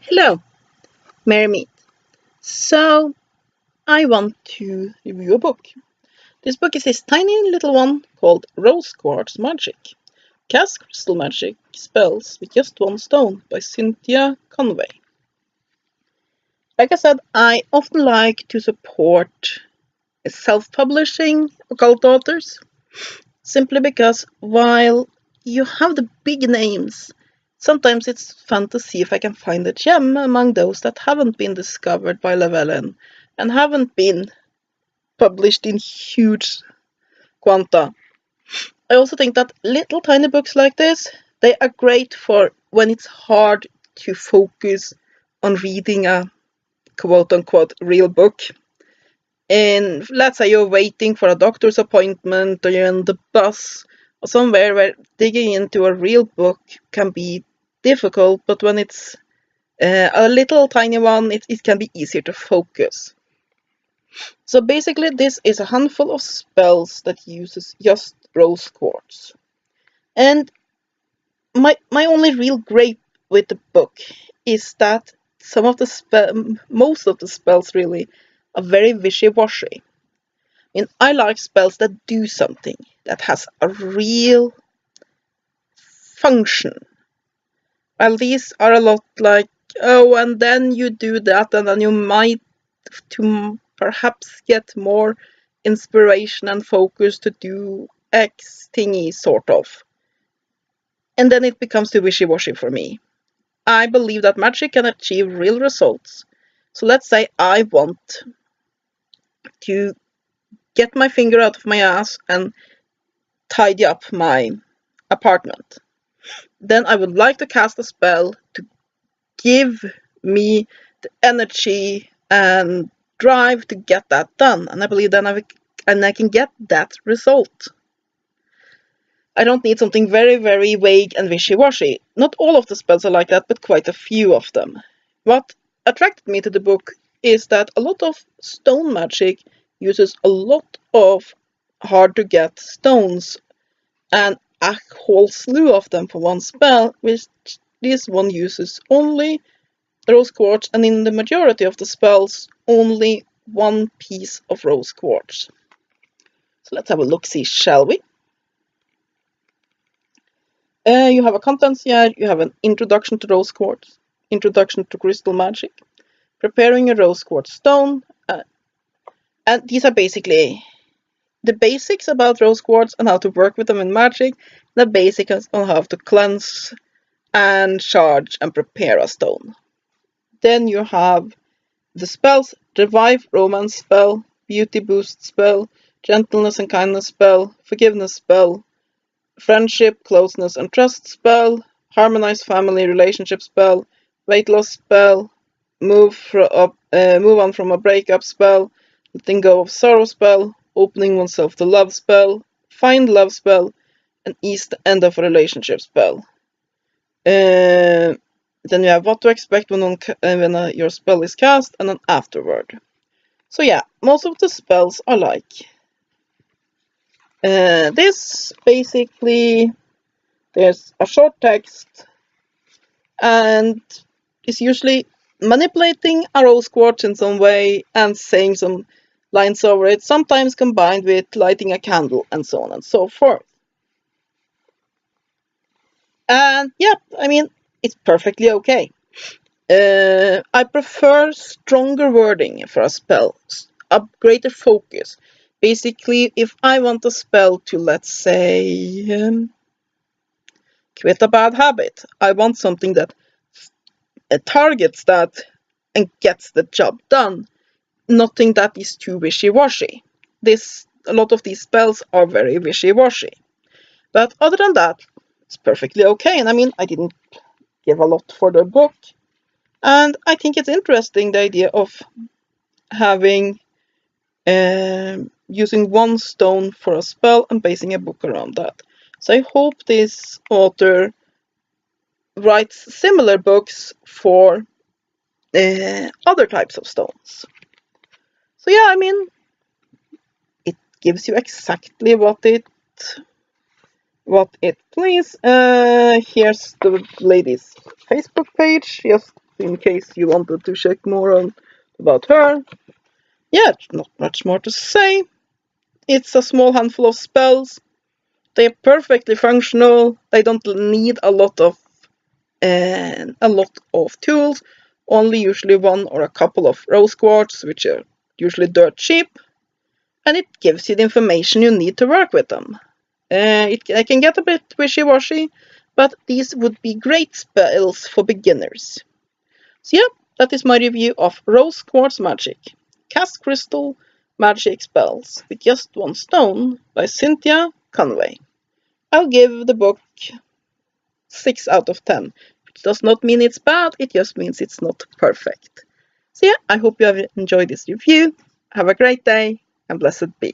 Hello, Merry Meet. So, I want to review a book. This book is this tiny little one called Rose Quartz Magick. Cast Crystal Magic Spells with Just One Stone by Cynthia Conway. Like I said, I often like to support self-publishing occult authors, simply because while you have the big names, sometimes it's fun to see if I can find a gem among those that haven't been discovered by Llewellyn and haven't been published in huge quanta. I also think that little tiny books like this, they are great for when it's hard to focus on reading a quote-unquote real book. And let's say you're waiting for a doctor's appointment or you're on the bus or somewhere where digging into a real book can be difficult, but when it's a little tiny one, it can be easier to focus. So basically, this is a handful of spells that uses just rose quartz. And my only real gripe with the book is that most of the spells really are very wishy-washy. I mean, I like spells that do something, that has a real function. While these are a lot like, oh, and then you do that, and then you might to perhaps get more inspiration and focus to do X thingy, sort of. And then it becomes too wishy-washy for me. I believe that magic can achieve real results. So let's say I want to get my finger out of my ass and tidy up my apartment. Then I would like to cast a spell to give me the energy and drive to get that done. And I believe then I can get that result. I don't need something very, very vague and wishy-washy. Not all of the spells are like that, but quite a few of them. What attracted me to the book is that a lot of stone magic uses a lot of hard-to-get stones, and a whole slew of them for one spell, which this one uses only rose quartz, and in the majority of the spells, only one piece of rose quartz. So let's have a look-see, shall we? You have a contents here, you have an introduction to rose quartz, introduction to crystal magic, preparing a rose quartz stone, and these are basically the basics about rose quartz and how to work with them in magic, the basics on how to cleanse and charge and prepare a stone. Then you have the spells: revive, romance spell, beauty boost spell, gentleness and kindness spell, forgiveness spell, friendship, closeness and trust spell, harmonize family relationship spell, weight loss spell, move on from a breakup spell, letting go of sorrow spell, opening oneself to love spell, find love spell, and ease the end of a relationship spell. Then you have what to expect when your spell is cast, and then afterward. So yeah, most of the spells are like this. Basically, there's a short text, and it's usually manipulating a rose quartz in some way and saying some lines over it, sometimes combined with lighting a candle and so on and so forth. And yeah, I mean, it's perfectly okay. I prefer stronger wording for a spell, a greater focus. Basically, if I want a spell to, let's say, quit a bad habit, I want something that targets that and gets the job done. Nothing that is too wishy-washy. A lot of these spells are very wishy-washy. But other than that, it's perfectly okay. And I mean, I didn't give a lot for the book. And I think it's interesting, the idea of having using one stone for a spell and basing a book around that. So I hope this author writes similar books for other types of stones. So yeah, I mean, it gives you exactly what it please. Here's the lady's Facebook page. Just in case you wanted to check more about her. Yeah, not much more to say. It's a small handful of spells. They're perfectly functional. They don't need a lot of tools. Only usually one or a couple of rose quartz, which are usually dirt cheap, and it gives you the information you need to work with them. It can get a bit wishy-washy, but these would be great spells for beginners. So yeah, that is my review of Rose Quartz Magick. Cast Crystal Magic Spells with Just One Stone by Cynthia Conway. I'll give the book 6 out of 10. It does not mean it's bad, it just means it's not perfect. So yeah, I hope you have enjoyed this review. Have a great day, and blessed be.